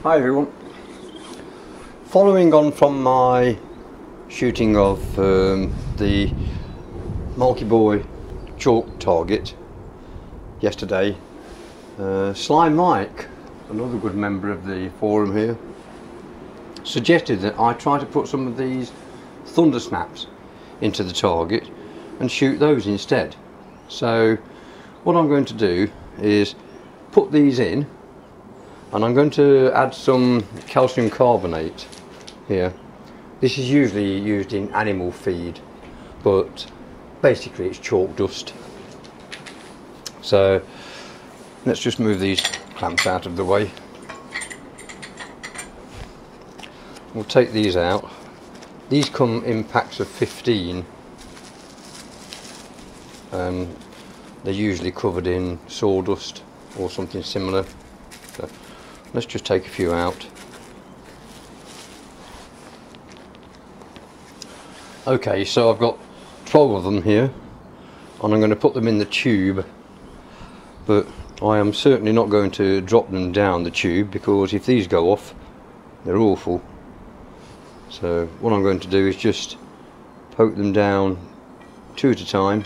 Hi everyone. Following on from my shooting of the Marky-Boy chalk target yesterday, Sly Mike, another good member of the forum here, suggested that I try to put some of these thunder snaps into the target and shoot those instead. So what I'm going to do is put these in, and I'm going to add some calcium carbonate here. This is usually used in animal feed, but basically it's chalk dust. So let's just move these clamps out of the way. We'll take these out. These come in packs of 15 and they're usually covered in sawdust or something similar. So let's just take a few out. Okay, so I've got 12 of them here and I'm going to put them in the tube, but I am certainly not going to drop them down the tube, because if these go off they're awful. So what I'm going to do is just poke them down two at a time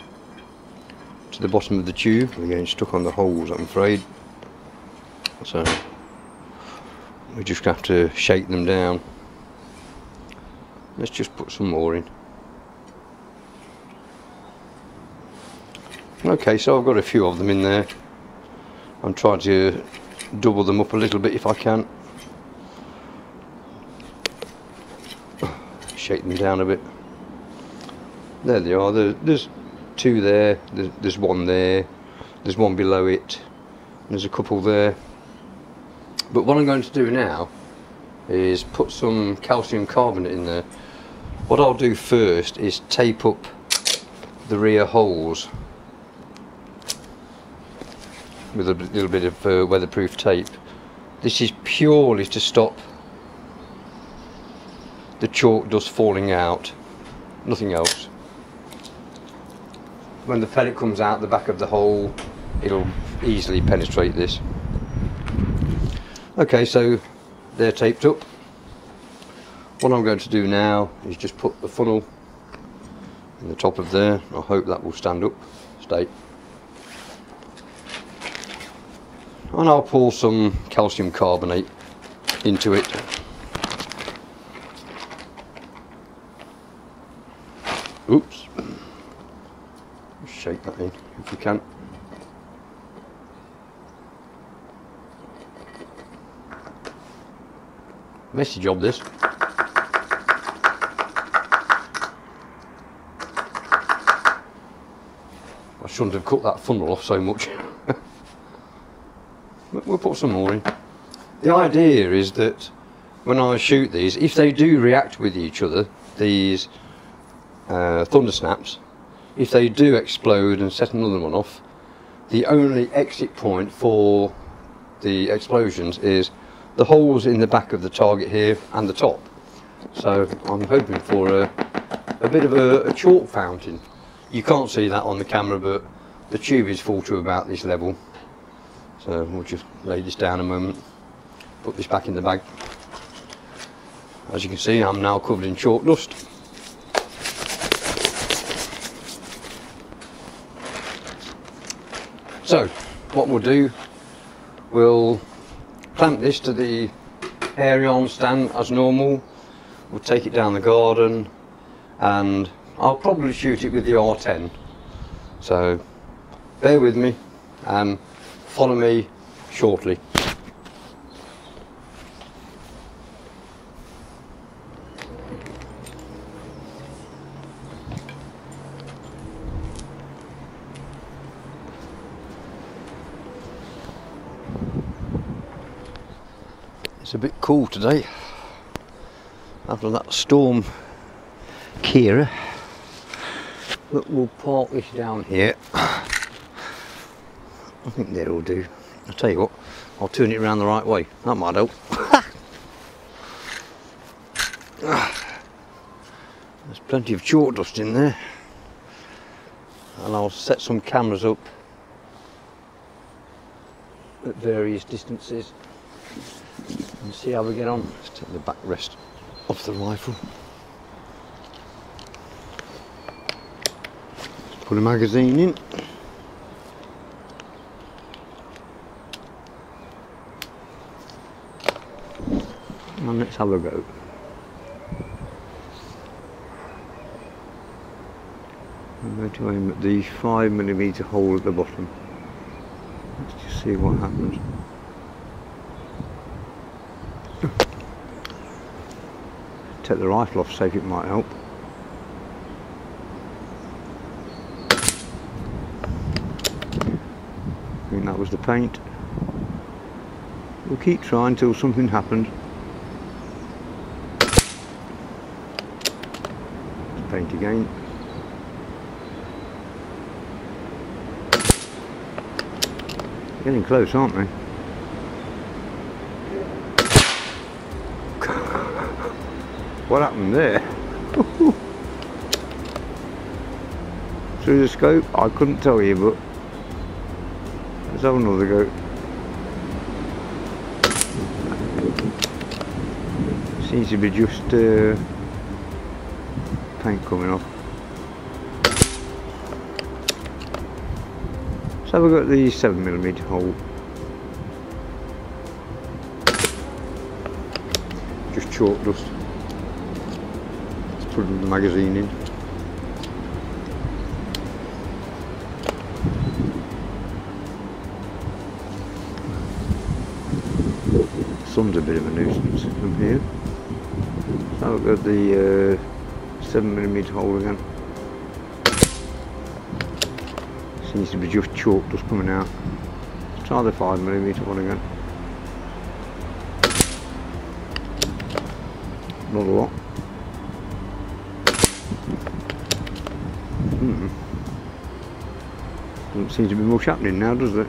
to the bottom of the tube. They're getting stuck on the holes, I'm afraid. So we just have to shake them down. Let's just put some more in. Okay, so I've got a few of them in there. I'm trying to double them up a little bit if I can. Shake them down a bit. There they are. There's two there, there's one there, there's one below it, there's a couple there. But what I'm going to do now is put some calcium carbonate in there. What I'll do first is tape up the rear holes with a little bit of weatherproof tape. This is purely to stop the chalk dust falling out, nothing else. When the pellet comes out the back of the hole, it'll easily penetrate this. Okay, so they're taped up. What I'm going to do now is just put the funnel in the top of there. I hope that will stand up, stay. And I'll pour some calcium carbonate into it. Oops. Shake that in if you can. Messy job this. I shouldn't have cut that funnel off so much. But we'll put some more in. The idea is that when I shoot these, if they do react with each other, these thunder snaps, if they do explode and set another one off, the only exit point for the explosions is the holes in the back of the target here and the top. So I'm hoping for a bit of a chalk fountain. You can't see that on the camera, but the tube is full to about this level. So we'll just lay this down a moment, put this back in the bag. As you can see, I'm now covered in chalk dust. So what we'll do, we'll clamp this to the hairy arm stand as normal. We'll take it down the garden and I'll probably shoot it with the R10. So bear with me and follow me shortly. It's a bit cool today after that storm Kira, but we'll park this down here. I think that'll do. I'll tell you what, I'll turn it around the right way, that might help. There's plenty of chalk dust in there, and I'll set some cameras up at various distances. and see how we get on. Let's take the backrest off the rifle. Let's put a magazine in. And let's have a go. I'm going to aim at the 5mm hole at the bottom. Let's just see what happens. Take the rifle off, see if it might help. I think that was the paint. We'll keep trying till something happens. Paint again. Getting close, aren't they? What happened there? Through the scope? I couldn't tell you, but let's have another go. Seems to be just paint coming off. So we've got the 7mm hole. Just chalk dust. Let's put the magazine in. The sun's a bit of a nuisance from here. So we've got the 7mm hole again. Seems to be just chalk dust coming out. Let's try the 5mm one again. Not a lot. Doesn't seem to be much happening now, does it?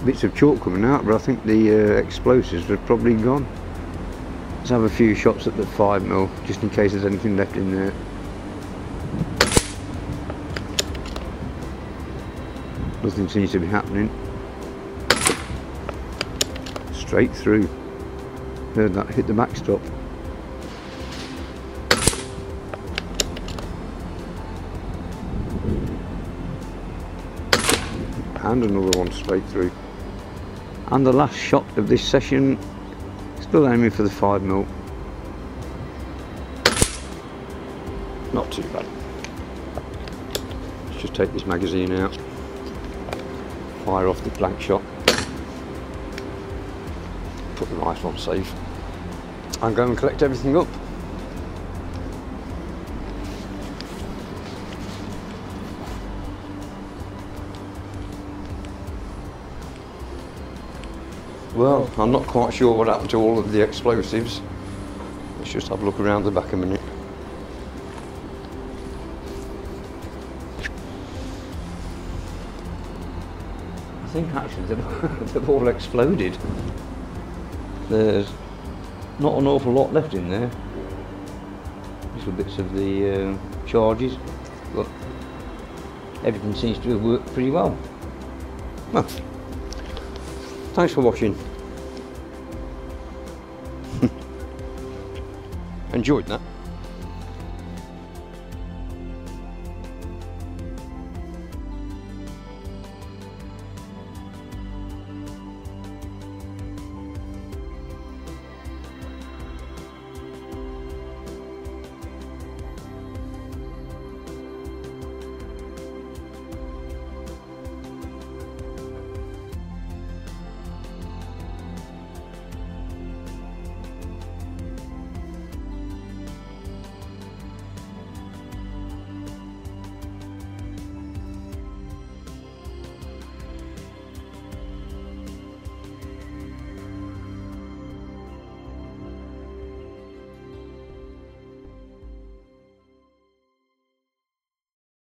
Bits of chalk coming out, but I think the explosives are probably gone. Let's have a few shots at the 5mm just in case there's anything left in there. Nothing seems to be happening. Straight through. Heard that hit the backstop. And another one straight through. And the last shot of this session, still aiming for the 5mm. Not too bad. Let's just take this magazine out, fire off the blank shot, put the rifle on safe, and go and collect everything up. Well, I'm not quite sure what happened to all of the explosives. Let's just have a look around the back a minute. I think actually they've all exploded. There's not an awful lot left in there. Little bits of the charges, but everything seems to have worked pretty well. Well, thanks for watching. Enjoyed that.